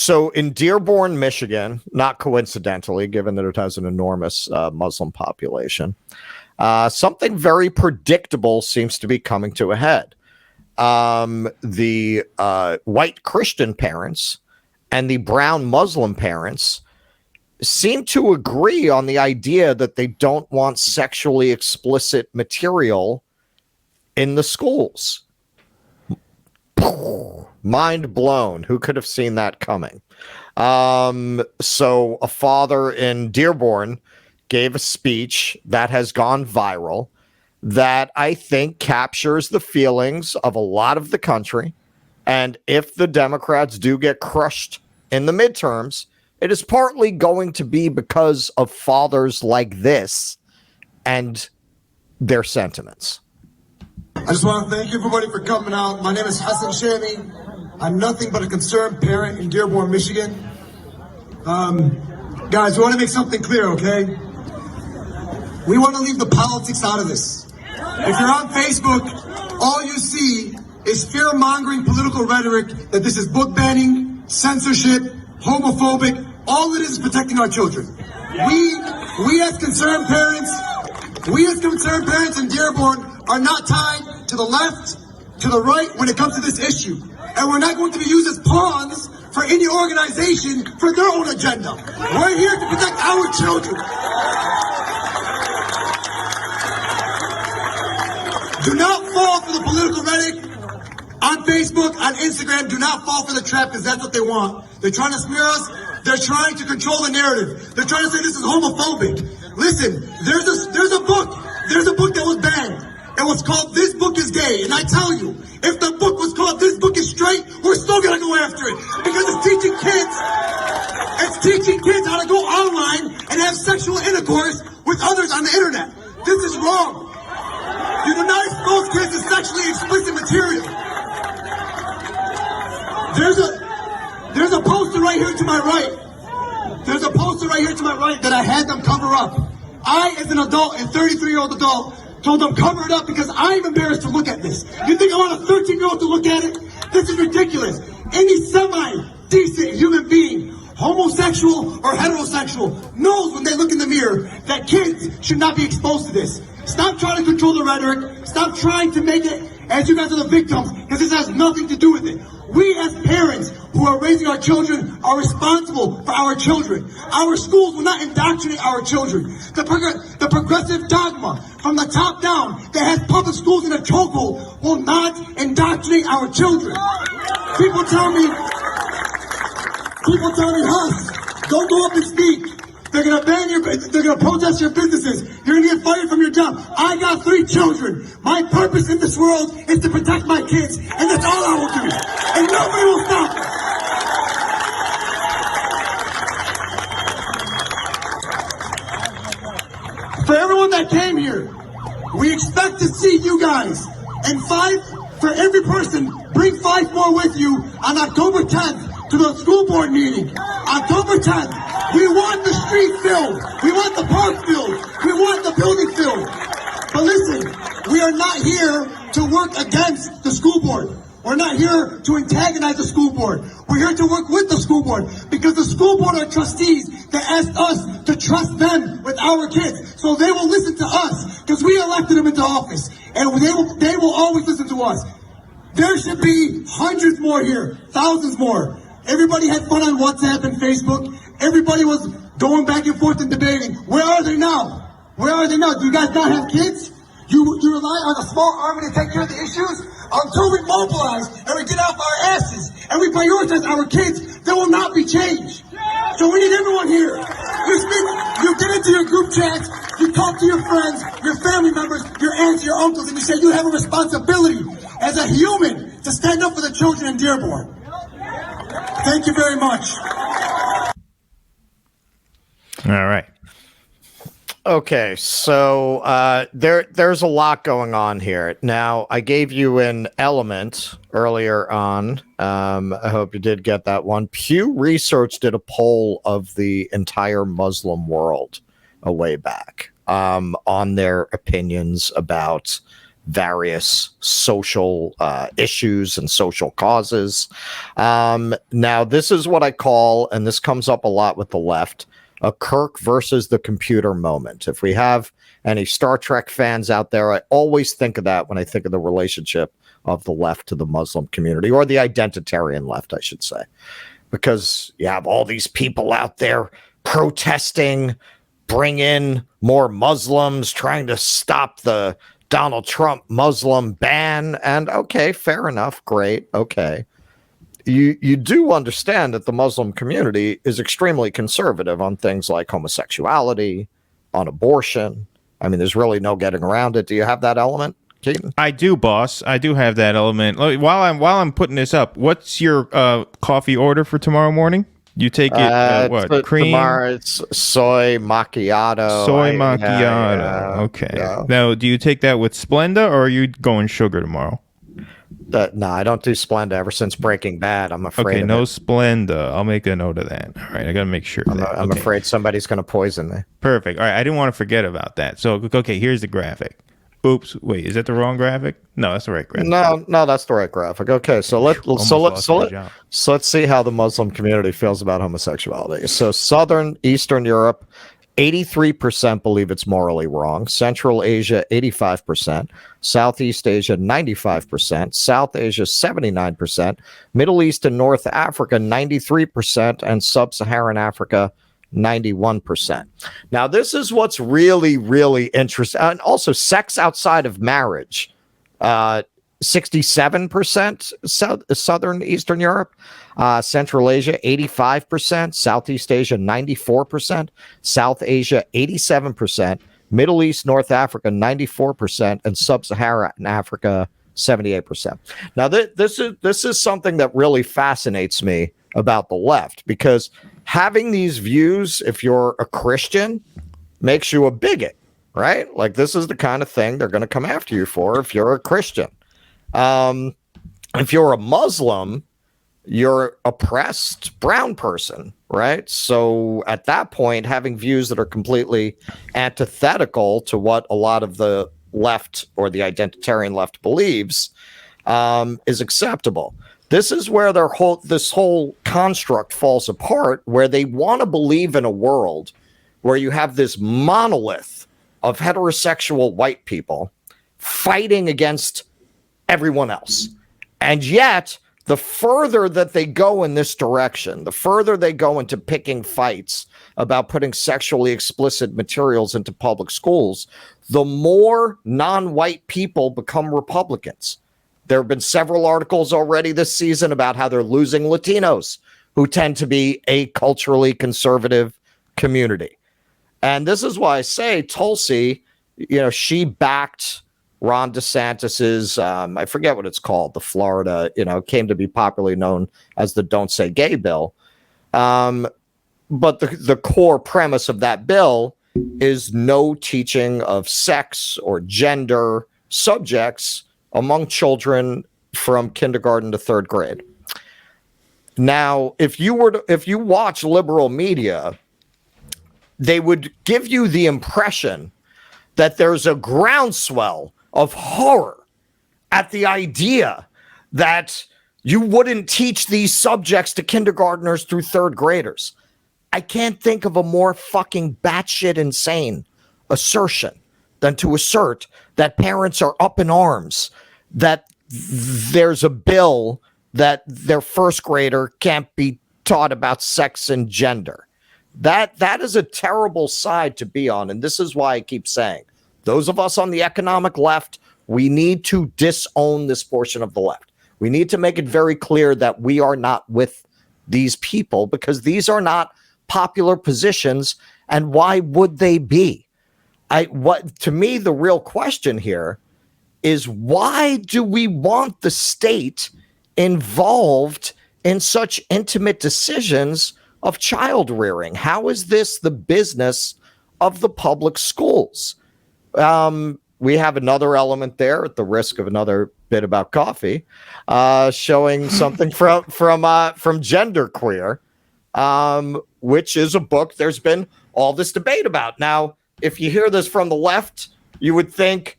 So in Dearborn, Michigan, not coincidentally, given that it has an enormous Muslim population, something very predictable seems to be coming to a head. The white Christian parents and the brown Muslim parents seem to agree on the idea that they don't want sexually explicit material in the schools. Mind blown. Who could have seen that coming? So a father in Dearborn gave a speech that has gone viral that I think captures the feelings of a lot of the country. And if the Democrats do get crushed in the midterms, it is partly going to be because of fathers like this and their sentiments. I just want to thank everybody for coming out. My name is Hassan Shami. I'm nothing but a concerned parent in Dearborn, Michigan. Guys, we want to make something clear, okay? We want to leave the politics out of this. If you're on Facebook, all you see is fear-mongering political rhetoric that this is book banning, censorship, homophobic. All it is protecting our children. We as concerned parents in Dearborn are not tied to the left, to the right when it comes to this issue. And we're not going to be used as pawns for any organization for their own agenda. We're here to protect our children. Do not fall for the political rhetoric on Facebook, on Instagram. Do not fall for the trap because that's what they want. They're trying to smear us. They're trying to control the narrative. They're trying to say this is homophobic. Listen, there's a book that was banned. It was called This Book is Gay. And I tell you, if the book was called This Book is Straight, we're still going to go after it. Because it's teaching kids how to go online and have sexual intercourse with others on the internet. This is wrong. You do not expose kids to sexually explicit material. There's a poster right here to my right. There's a poster right here to my right that I had them cover up. I, as an adult, a 33-year-old adult, told them cover it up because I'm embarrassed to look at this. You think I want a 13-year-old to look at it? This is ridiculous. Any semi-decent human being, homosexual or heterosexual, knows when they look in the mirror that kids should not be exposed to this. Stop trying to control the rhetoric. Stop trying to make it as you guys are the victims, because this has nothing to do with it. We as parents who are raising our children are responsible for our children. Our schools will not indoctrinate our children. The progressive dogma from the top down that has public schools in a chokehold will not indoctrinate our children. People tell me, hush, don't go up and speak. They're gonna protest your businesses. You're gonna get fired from your job. I got 3 children. My purpose in this world is to protect my kids, and that's all I will do. And nobody will stop me. For everyone that came here, we expect to see you guys. And 5, for every person, bring 5 more with you on October 10th to the school board meeting. October 10th. We want the street filled. We want the park filled. We want the building filled. But listen, we are not here to work against the school board. We're not here to antagonize the school board. We're here to work with the school board because the school board are trustees that asked us to trust them with our kids. So they will listen to us because we elected them into office. And they will always listen to us. There should be hundreds more here, thousands more. Everybody had fun on WhatsApp and Facebook. Everybody was going back and forth and debating. Where are they now? Where are they now? Do you guys not have kids? You rely on a small army to take care of the issues? Until we mobilize and we get off our asses and we prioritize our kids, there will not be change. So we need everyone here. You get into your group chats, you talk to your friends, your family members, your aunts, your uncles, and you say you have a responsibility as a human to stand up for the children in Dearborn. Thank you very much. All right. Okay, so there's a lot going on here. Now, I gave you an element earlier on. I hope you did get that one. Pew Research did a poll of the entire Muslim world a way back on their opinions about various social issues and social causes. Now, this is what I call, and this comes up a lot with the left, a Kirk versus the computer moment. If we have any Star Trek fans out there, I always think of that when I think of the relationship of the left to the Muslim community, or the identitarian left, I should say, because you have all these people out there protesting, bring in more Muslims, trying to stop the Donald Trump Muslim ban. And okay, fair enough. Great. Okay. You do understand that the Muslim community is extremely conservative on things like homosexuality, on abortion. I mean, there's really no getting around it. Do you have that element, Keaton? I do, boss. I do have that element. While I'm putting this up, what's your coffee order for tomorrow morning? You take it what? Cream? Tomorrow it's soy macchiato. Soy macchiato. Okay. Yeah. Now, do you take that with Splenda, or are you going sugar tomorrow? No, I don't do Splenda ever since Breaking Bad. I'm afraid. Okay, of no it. Splenda. I'll make a note of that. All right, I got to make sure. I'm afraid somebody's going to poison me. Perfect. All right, I didn't want to forget about that. So, okay, here's the graphic. Oops, wait, is that the wrong graphic? No, that's the right graphic. No, that's the right graphic. Okay, so let's see how the Muslim community feels about homosexuality. So Southern Eastern Europe, 83% believe it's morally wrong. Central Asia, 85%. Southeast Asia, 95%. South Asia, 79%. Middle East and North Africa, 93%. And Sub-Saharan Africa, 91%. Now, this is what's really, really interesting. And also, sex outside of marriage, 67% Southern Eastern Europe, Central Asia, 85%, Southeast Asia, 94%, South Asia, 87%, Middle East, North Africa, 94%, and Sub-Saharan Africa, 78%. Now, this is something that really fascinates me about the left, because having these views, if you're a Christian, makes you a bigot, right? Like, this is the kind of thing they're going to come after you for if you're a Christian. If you're a Muslim, you're oppressed brown person, right? So at that point, having views that are completely antithetical to what a lot of the left or the identitarian left believes is acceptable. This is where this whole construct falls apart, where they want to believe in a world where you have this monolith of heterosexual white people fighting against everyone else. And yet, the further that they go in this direction, the further they go into picking fights about putting sexually explicit materials into public schools, the more non-white people become Republicans. There have been several articles already this season about how they're losing Latinos, who tend to be a culturally conservative community. And this is why I say Tulsi, she backed Ron DeSantis's, I forget what it's called, the Florida, came to be popularly known as the Don't Say Gay bill. But the core premise of that bill is no teaching of sex or gender subjects among children from kindergarten to third grade. Now, if you watch liberal media, they would give you the impression that there's a groundswell of horror at the idea that you wouldn't teach these subjects to kindergartners through third graders. I can't think of a more fucking batshit insane assertion than to assert that parents are up in arms, that there's a bill that their first grader can't be taught about sex and gender. That is a terrible side to be on. And this is why I keep saying, those of us on the economic left, we need to disown this portion of the left. We need to make it very clear that we are not with these people, because these are not popular positions. And why would they be? To me, the real question here is, why do we want the state involved in such intimate decisions of child rearing? How is this the business of the public schools? We have another element there, at the risk of another bit about coffee, showing something from Genderqueer, which is a book there's been all this debate about. Now, if you hear this from the left, you would think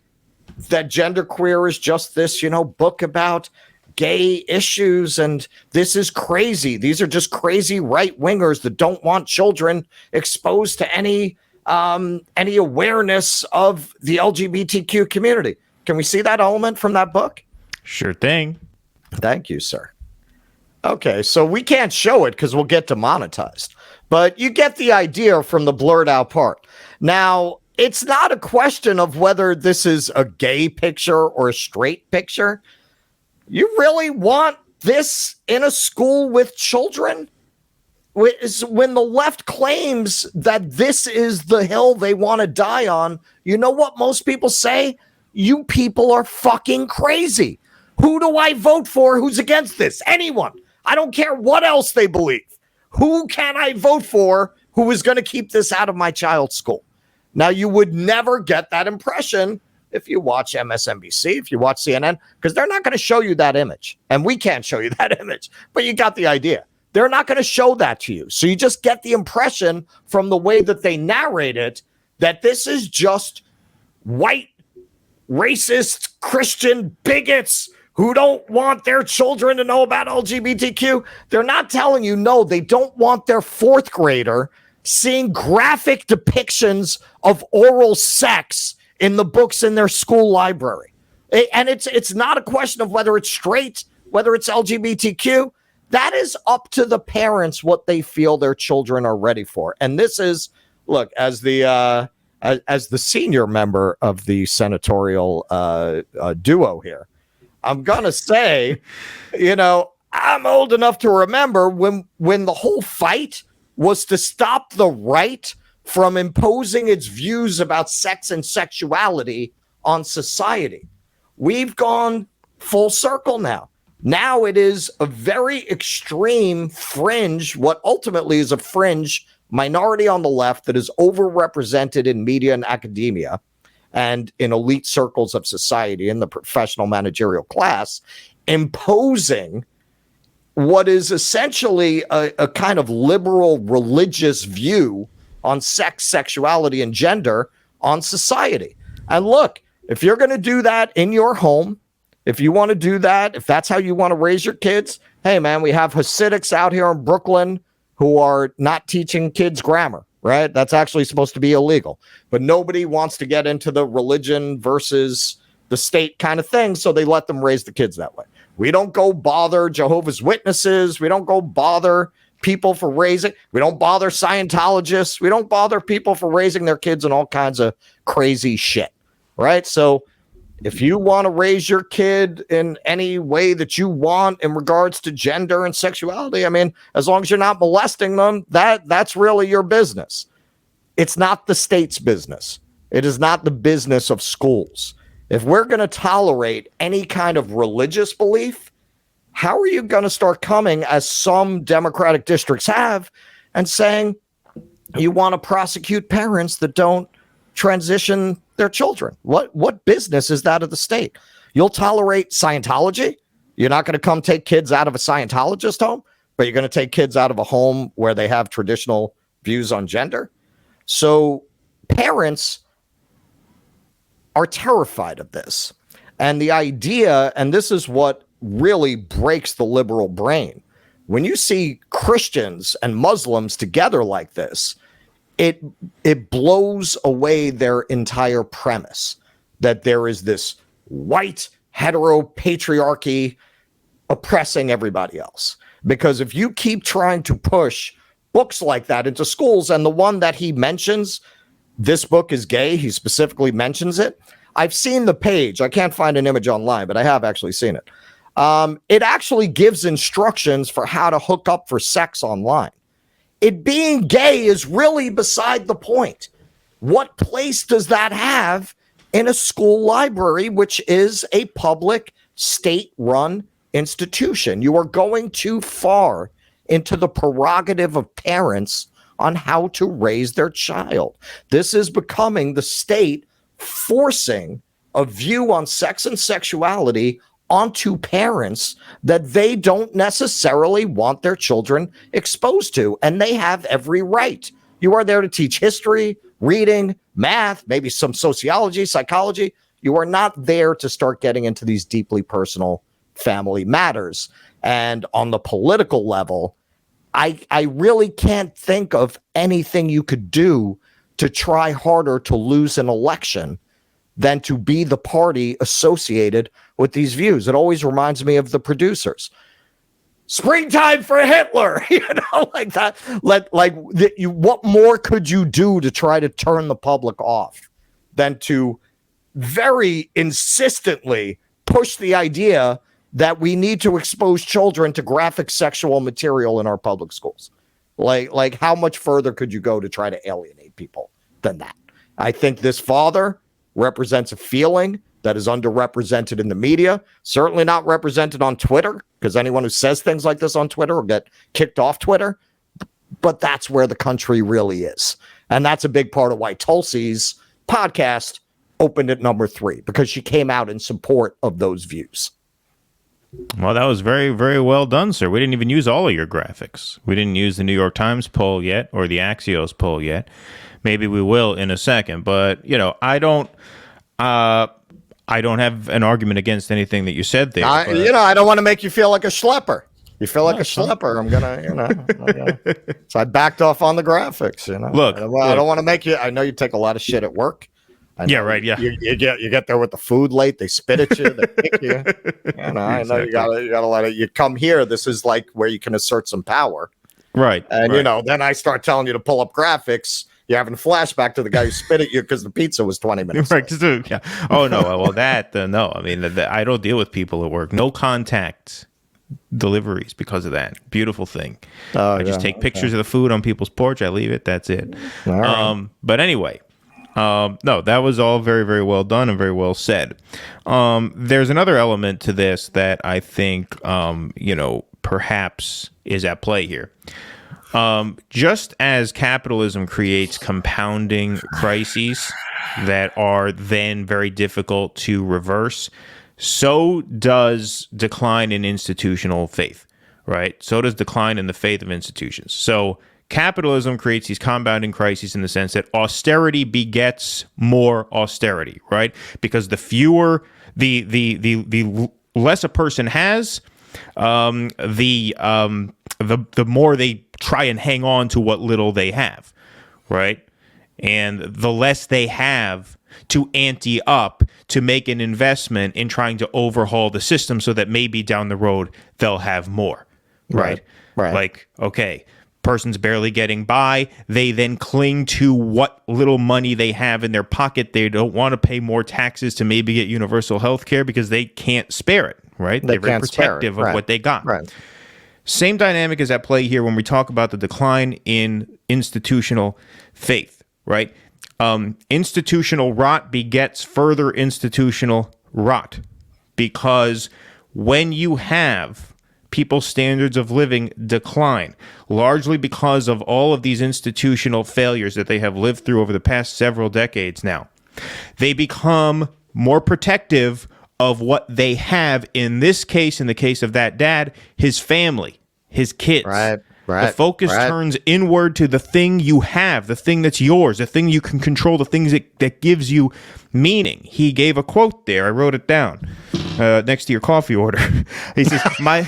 that genderqueer is just this, book about gay issues, and this is crazy. These are just crazy right-wingers that don't want children exposed to any awareness of the LGBTQ community. Can we see that element from that book? Sure thing. Thank you, sir. Okay, so we can't show it because we'll get demonetized, but you get the idea from the blurred out part. Now, it's not a question of whether this is a gay picture or a straight picture. You really want this in a school with children? When the left claims that this is the hill they want to die on, you know what most people say? You people are fucking crazy. Who do I vote for who's against this? Anyone. I don't care what else they believe. Who can I vote for who is going to keep this out of my child's school? Now, you would never get that impression if you watch MSNBC, if you watch CNN, because they're not going to show you that image. And we can't show you that image, but you got the idea. They're not going to show that to you. So you just get the impression from the way that they narrate it that this is just white, racist, Christian bigots who don't want their children to know about LGBTQ. They're not telling you, no, they don't want their fourth grader seeing graphic depictions of oral sex in the books in their school library. And it's not a question of whether it's straight, whether it's LGBTQ. That is up to the parents what they feel their children are ready for. And this is, look, as the senior member of the senatorial duo here, I'm gonna say, I'm old enough to remember when the whole fight was to stop the right from imposing its views about sex and sexuality on society. We've gone full circle now. Now it is a very extreme fringe, what ultimately is a fringe minority on the left that is overrepresented in media and academia and in elite circles of society in the professional managerial class, imposing what is essentially a kind of liberal religious view on sex, sexuality, and gender on society. And look, if you're going to do that in your home, if you want to do that, if that's how you want to raise your kids, hey, man, we have Hasidics out here in Brooklyn who are not teaching kids grammar, right? That's actually supposed to be illegal. But nobody wants to get into the religion versus the state kind of thing, so they let them raise the kids that way. We don't go bother Jehovah's Witnesses. We don't go bother people for raising. We don't bother Scientologists. We don't bother people for raising their kids in all kinds of crazy shit, right? So if you want to raise your kid in any way that you want in regards to gender and sexuality, I mean, as long as you're not molesting them, that's really your business. It's not the state's business. It is not the business of schools. If we're going to tolerate any kind of religious belief, how are you going to start coming, as some Democratic districts have, and saying you want to prosecute parents that don't transition their children? What business is that of the state? You'll tolerate Scientology? You're not going to come take kids out of a Scientologist home, but you're going to take kids out of a home where they have traditional views on gender? So parents are terrified of this. And the idea, and this is what really breaks the liberal brain, when you see Christians and Muslims together like this, it blows away their entire premise that there is this white heteropatriarchy oppressing everybody else. Because if you keep trying to push books like that into schools, and the one that he mentions, this book is gay, he specifically mentions it. I've seen the page. I can't find an image online, but I have actually seen it. It actually gives instructions for how to hook up for sex online. It being gay is really beside the point. What place does that have in a school library, which is a public state-run institution? You are going too far into the prerogative of parents on how to raise their child. This is becoming the state forcing a view on sex and sexuality onto parents that they don't necessarily want their children exposed to, and they have every right. You are there to teach history, reading, math, maybe some sociology, psychology. You are not there to start getting into these deeply personal family matters. And on the political level, I really can't think of anything you could do to try harder to lose an election than to be the party associated with these views. It always reminds me of The Producers. Springtime for Hitler, like that. What more could you do to try to turn the public off than to very insistently push the idea that we need to expose children to graphic sexual material in our public schools? Like how much further could you go to try to alienate people than that? I think this father represents a feeling that is underrepresented in the media, certainly not represented on Twitter, because anyone who says things like this on Twitter will get kicked off Twitter. But that's where the country really is. And that's a big part of why Tulsi's podcast opened at number 3, because she came out in support of those views. Well, that was very, very well done, sir. We didn't even use all of your graphics. We didn't use the New York Times poll yet, or the Axios poll yet. Maybe we will in a second. But, I don't have an argument against anything that you said there. I don't want to make you feel like a schlepper. You feel like a schlepper. I'm gonna. So I backed off on the graphics. Look, I don't want to make you. I know you take a lot of shit at work. Yeah, right. Yeah, you get there with the food late. They spit at you. They kick you. I know you gotta let it. You come here. This is like where you can assert some power. Right. And then I start telling you to pull up graphics. You're having a flashback to the guy who spit at you because the pizza was 20 minutes. Right. Yeah. Oh no. Well, no. I mean, I don't deal with people at work. No contact deliveries because of that. Beautiful thing. I just take pictures of the food on people's porch. I leave it. That's it. Right. But anyway. No, that was all very, very well done and very well said. There's another element to this that I think, perhaps is at play here. Just as capitalism creates compounding crises that are then very difficult to reverse, so does decline in institutional faith, right? So does decline in the faith of institutions. So capitalism creates these compounding crises in the sense that austerity begets more austerity, right? Because the fewer, the less a person has, the more they try and hang on to what little they have, right? And the less they have to ante up to make an investment in trying to overhaul the system so that maybe down the road they'll have more, right? Like, okay, person's barely getting by. They then cling to what little money they have in their pocket. They don't want to pay more taxes to maybe get universal health care because they can't spare it, right? They're very protective of what they got. Right. Same dynamic is at play here when we talk about the decline in institutional faith, right? Institutional rot begets further institutional rot, because when you have people's standards of living decline, largely because of all of these institutional failures that they have lived through over the past several decades now, they become more protective of what they have. In this case, in the case of that dad, his family, his kids. Right. The focus turns inward to the thing you have, the thing that's yours, the thing you can control, the things that gives you meaning. He gave a quote there. I wrote it down next to your coffee order. He says, my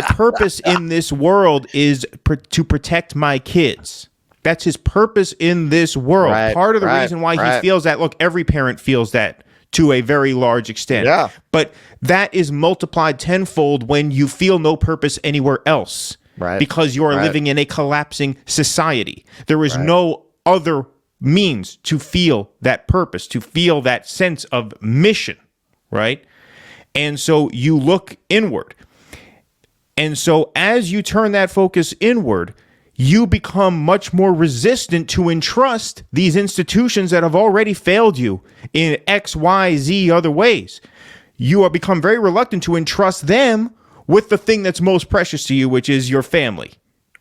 purpose in this world is to protect my kids. That's his purpose in this world. Part of the reason why he feels that, look, every parent feels that to a very large extent. Yeah. But that is multiplied tenfold when you feel no purpose anywhere else. Right. Because you are living in a collapsing society. There is no other means to feel that purpose, to feel that sense of mission, right? And so you look inward. And so as you turn that focus inward, you become much more resistant to entrust these institutions that have already failed you in X, Y, Z other ways. You are become very reluctant to entrust them with the thing that's most precious to you, which is your family.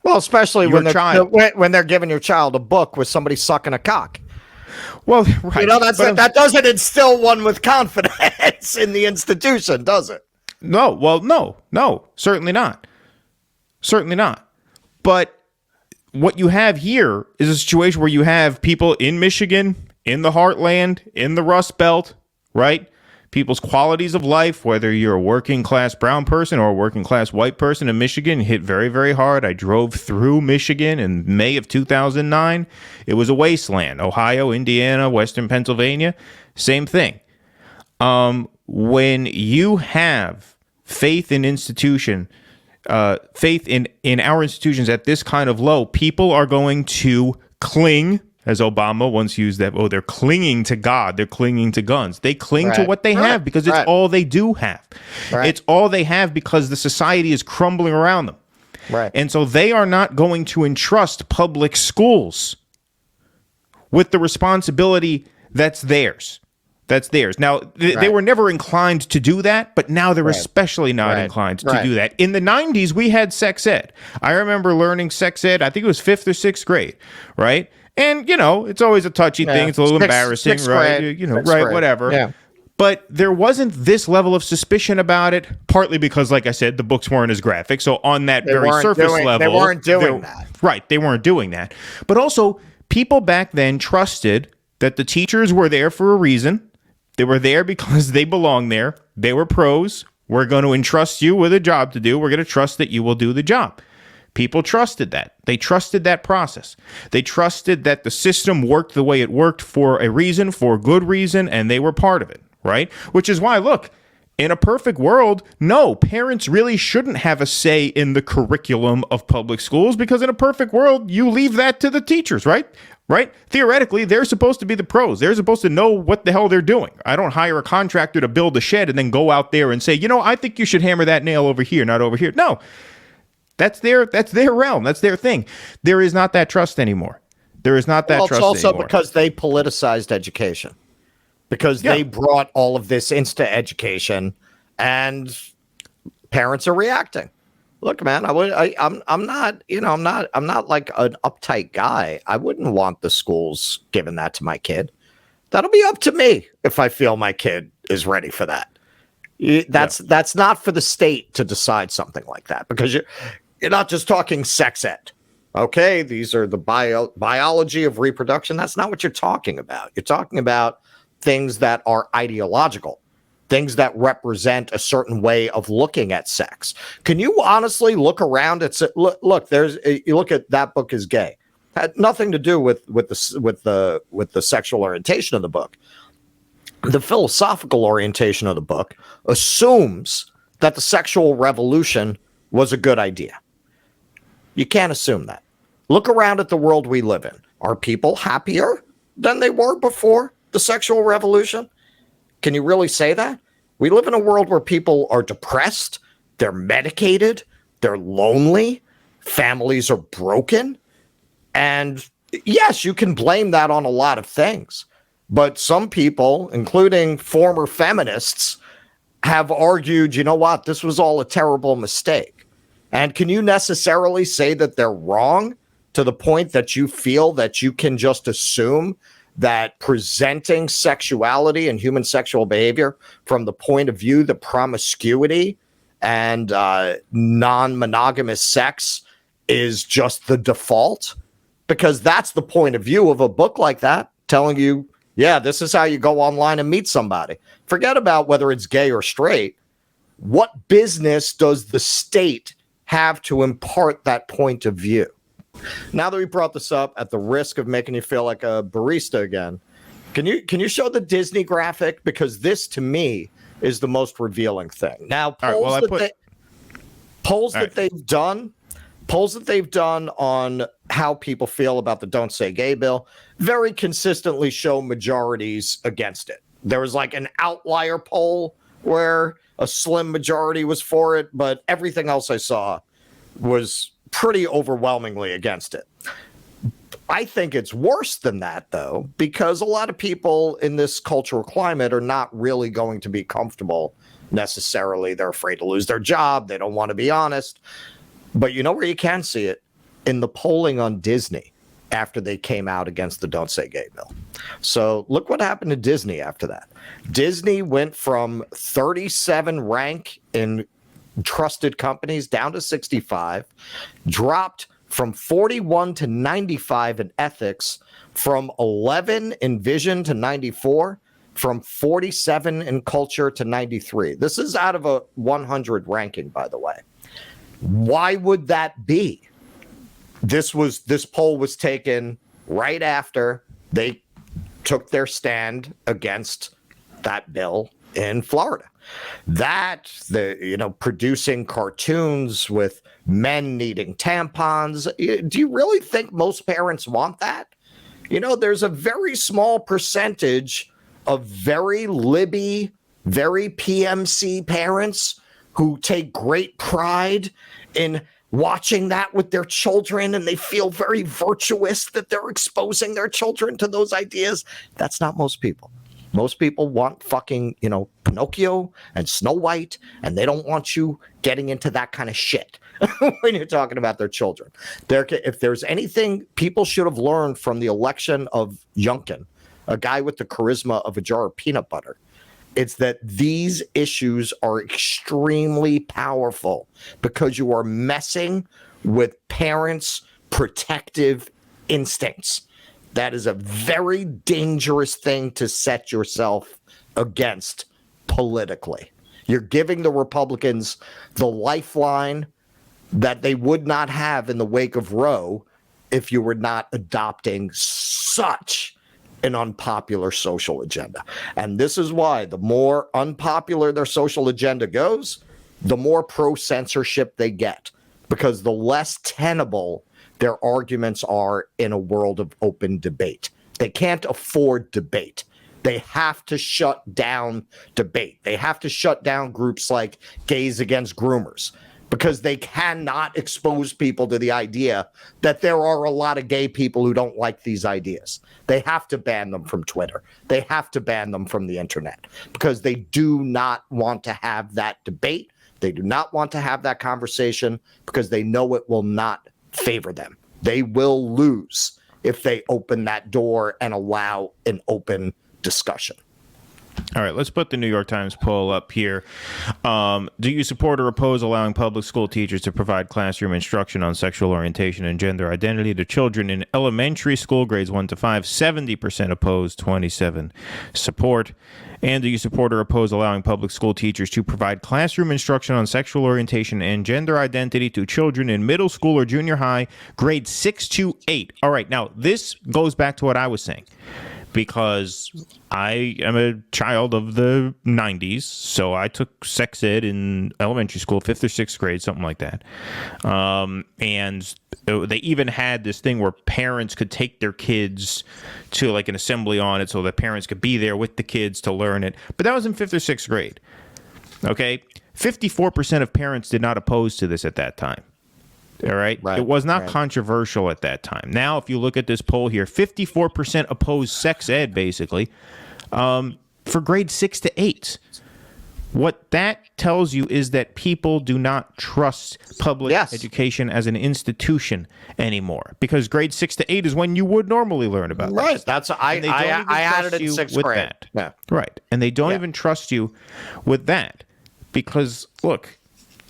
Well, especially when they're giving your child a book with somebody sucking a cock. Well, right. That doesn't instill one with confidence in the institution, does it? No. Well, no, certainly not. Certainly not. But what you have here is a situation where you have people in Michigan, in the heartland, in the Rust Belt, right? People's qualities of life, whether you're a working class brown person or a working class white person in Michigan, hit very, very hard. I drove through Michigan in May of 2009. It was a wasteland. Ohio, Indiana, Western Pennsylvania, same thing. When you have faith in faith in our institutions at this kind of low, people are going to cling, as Obama once used that. Oh, they're clinging to God. They're clinging to guns. They cling to what they have because it's all they do have. It's all they have because the society is crumbling around them. And so they are not going to entrust public schools with the responsibility that's theirs. Now, they were never inclined to do that, but now they're especially not inclined to do that. In the 90s, we had sex ed. I remember learning sex ed, I think it was 5th or 6th grade, right? And, it's always a touchy thing. It's a little embarrassing, right? Grade. Whatever. Yeah. But there wasn't this level of suspicion about it, partly because, like I said, the books weren't as graphic. So on that very surface level. They weren't doing that. Right. They weren't doing that. But also, people back then trusted that the teachers were there for a reason. They were there because they belong there. They were pros. We're going to entrust you with a job to do. We're going to trust that you will do the job. People trusted that. They trusted that process. They trusted that the system worked the way it worked for a reason, for good reason, and they were part of it, right? Which is why, look, in a perfect world, no, parents really shouldn't have a say in the curriculum of public schools because in a perfect world, you leave that to the teachers, right? Right? Theoretically, they're supposed to be the pros. They're supposed to know what the hell they're doing. I don't hire a contractor to build a shed and then go out there and say, I think you should hammer that nail over here, not over here. No, that's their realm. That's their thing. There is not that trust anymore. There is not that trust anymore. It's also because they politicized education. Because they brought all of this into education, and parents are reacting. Look, man, I'm not like an uptight guy. I wouldn't want the schools giving that to my kid. That'll be up to me if I feel my kid is ready for that. That's not for the state to decide something like that, because you're not just talking sex ed. Okay, these are the biology of reproduction. That's not what you're talking about. You're talking about things that are ideological, things that represent a certain way of looking at sex. Can you honestly look around at look? You look at that book is gay. Had nothing to do with the sexual orientation of the book. The philosophical orientation of the book assumes that the sexual revolution was a good idea. You can't assume that. Look around at the world we live in. Are people happier than they were before the sexual revolution? Can you really say that? We live in a world where people are depressed, they're medicated, they're lonely, families are broken. And yes, you can blame that on a lot of things. But some people, including former feminists, have argued, you know what, this was all a terrible mistake. And can you necessarily say that they're wrong to the point that you feel that you can just assume that presenting sexuality and human sexual behavior from the point of view that promiscuity and non-monogamous sex is just the default? Because that's the point of view of a book like that, telling you, yeah, this is how you go online and meet somebody. Forget about whether it's gay or straight. What business does the state have to impart that point of view? Now that we brought this up, at the risk of making you feel like a barista again, can you show the Disney graphic? Because this, to me, is the most revealing thing. Now, polls that they've done on how people feel about the Don't Say Gay bill very consistently show majorities against it. There was like an outlier poll where a slim majority was for it, but everything else I saw was pretty overwhelmingly against it. I think it's worse than that, though, because a lot of people in this cultural climate are not really going to be comfortable necessarily. They're afraid to lose their job. They don't want to be honest. But you know where you can see it? In the polling on Disney after they came out against the Don't Say Gay bill. So look what happened to Disney after that. Disney went from 37 rank in trusted companies down to 65, dropped from 41 to 95 in ethics, from 11 in vision to 94, from 47 in culture to 93. This is out of a 100 ranking, by the way. Why would that be? This poll was taken right after they took their stand against that bill in Florida. Producing cartoons with men needing tampons. Do you really think most parents want that? There's a very small percentage of very libby, very PMC parents who take great pride in watching that with their children, and they feel very virtuous that they're exposing their children to those ideas. That's not most people. Most people want fucking, Pinocchio and Snow White, and they don't want you getting into that kind of shit when you're talking about their children. If there's anything people should have learned from the election of Youngkin, a guy with the charisma of a jar of peanut butter, it's that these issues are extremely powerful because you are messing with parents' protective instincts. That is a very dangerous thing to set yourself against politically. You're giving the Republicans the lifeline that they would not have in the wake of Roe if you were not adopting such an unpopular social agenda. And this is why the more unpopular their social agenda goes, the more pro-censorship they get, because the less tenable their arguments are in a world of open debate. They can't afford debate. They have to shut down debate. They have to shut down groups like Gays Against Groomers, because they cannot expose people to the idea that there are a lot of gay people who don't like these ideas. They have to ban them from Twitter. They have to ban them from the internet, because they do not want to have that debate. They do not want to have that conversation, because they know it will not favor them. They will lose if they open that door and allow an open discussion. All right, let's put the New York Times poll up here. Do you support or oppose allowing public school teachers to provide classroom instruction on sexual orientation and gender identity to children in elementary school grades 1 to 5? 70% oppose, 27% support. And do you support or oppose allowing public school teachers to provide classroom instruction on sexual orientation and gender identity to children in middle school or junior high, grades 6 to 8? All right, now this goes back to what I was saying, because I am a child of the 90s, so I took sex ed in elementary school, 5th or 6th grade, something like that. And they even had this thing where parents could take their kids to like an assembly on it so that parents could be there with the kids to learn it. But that was in 5th or 6th grade. Okay? 54% of parents did not oppose to this at that time. All right. It was not controversial at that time. Now, if you look at this poll here, 54% oppose sex ed, basically, for grades 6 to 8. What that tells you is that people do not trust public education as an institution anymore, because grades 6 to 8 is when you would normally learn about this. Right. That's I had it in 6th grade. Yeah. Right. And they don't even trust you with that, because look.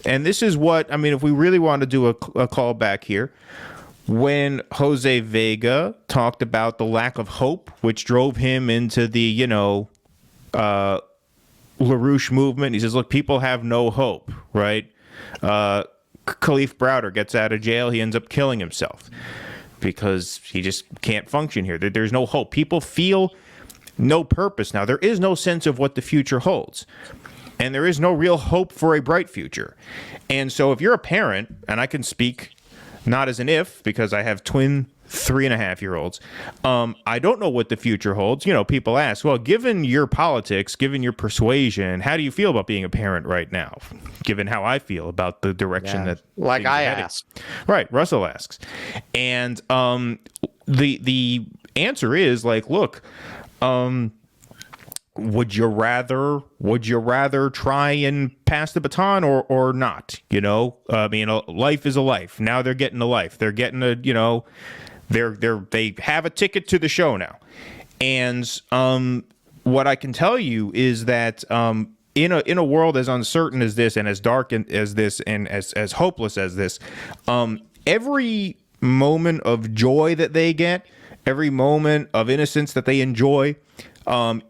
And this is what, I mean, if we really want to do a call back here, when Jose Vega talked about the lack of hope, which drove him into the, LaRouche movement, he says, look, people have no hope, right? Khalif Browder gets out of jail. He ends up killing himself because he just can't function here. There's no hope. People feel no purpose now. There is no sense of what the future holds. And there is no real hope for a bright future. And so if you're a parent, and I can speak not as an if, because I have twin 3.5-year-olds, I don't know what the future holds. People ask, well, given your politics, given your persuasion, how do you feel about being a parent right now? Given how I feel about the direction that like I asked. Right, Russell asks. And the answer is like, look, would you rather try and pass the baton or not? Life is a life. Now they're getting a life. They're getting they have a ticket to the show now. And what I can tell you is that in a world as uncertain as this, and as dark as this, and as hopeless as this, every moment of joy that they get, every moment of innocence that they enjoy,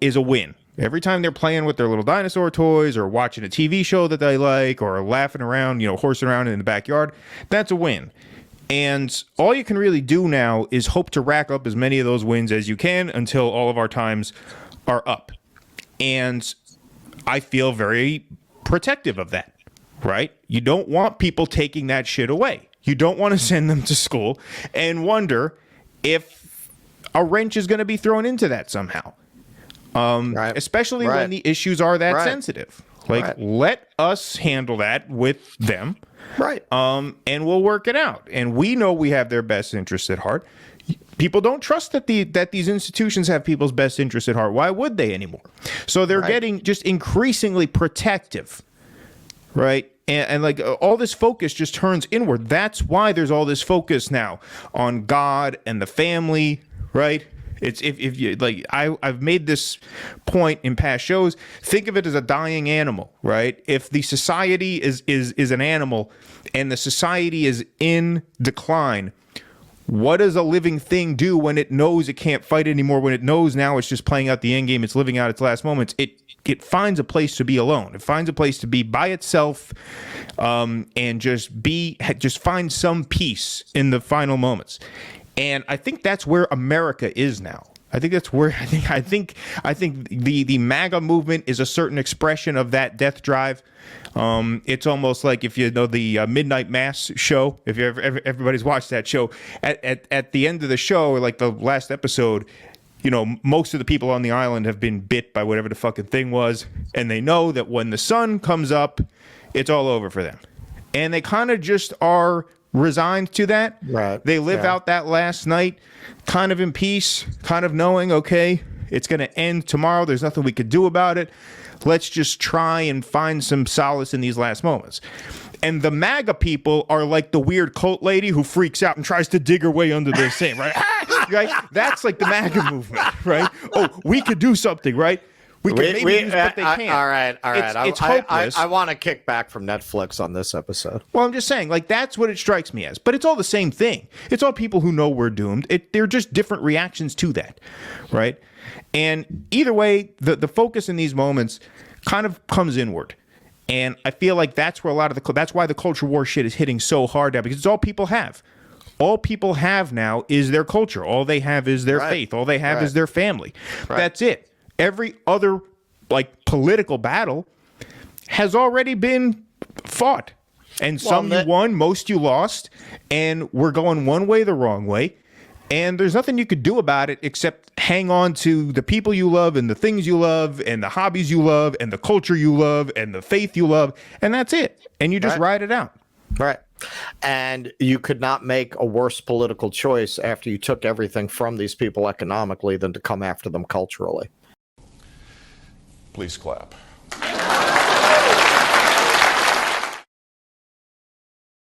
is a win. Every time they're playing with their little dinosaur toys or watching a TV show that they like or laughing around, horsing around in the backyard, that's a win. And all you can really do now is hope to rack up as many of those wins as you can until all of our times are up. And I feel very protective of that, right? You don't want people taking that shit away. You don't want to send them to school and wonder if a wrench is going to be thrown into that somehow. Especially when the issues are that sensitive. Let us handle that with them. Right. And we'll work it out. And we know we have their best interests at heart. People don't trust that these institutions have people's best interests at heart. Why would they anymore? So they're getting just increasingly protective, right? And like all this focus just turns inward. That's why there's all this focus now on God and the family, right? It's if you like, I've made this point in past shows. Think of it as a dying animal, right? If the society is an animal and the society is in decline, what does a living thing do when it knows it can't fight anymore? When it knows now it's just playing out the end game, it's living out its last moments. It finds a place to be alone. It finds a place to be by itself, and just find some peace in the final moments. And I think that's where America is now. I think that's where I think the MAGA movement is a certain expression of that death drive. It's almost like if you know the Midnight Mass show, if you everybody's watched that show, at the end of the show, like the last episode, most of the people on the island have been bit by whatever the fucking thing was, and they know that when the sun comes up, it's all over for them. And they kind of just are resigned to that. Right. They live out that last night kind of in peace, kind of knowing, okay, it's going to end tomorrow. There's nothing we could do about it. Let's just try and find some solace in these last moments. And the MAGA people are like the weird cult lady who freaks out and tries to dig her way under the sand, right? Right? That's like the MAGA movement, right? Oh, we could do something, right? We can maybe use, but they can't. All right. It's hopeless. I want to kick back from Netflix on this episode. Well, I'm just saying, like, that's what it strikes me as. But it's all the same thing. It's all people who know we're doomed. They're just different reactions to that, right? And either way, the focus in these moments kind of comes inward. And I feel like that's where that's why the culture war shit is hitting so hard now, because it's all people have. All people have now is their culture. All they have is their faith. All they have is their family. That's it. Every other political battle has already been fought, and some you won, most you lost, and we're going one way the wrong way, and there's nothing you could do about it except hang on to the people you love and the things you love and the hobbies you love and the culture you love and the faith you love, and that's it. And you just ride it out. Right. And you could not make a worse political choice after you took everything from these people economically than to come after them culturally. Please clap.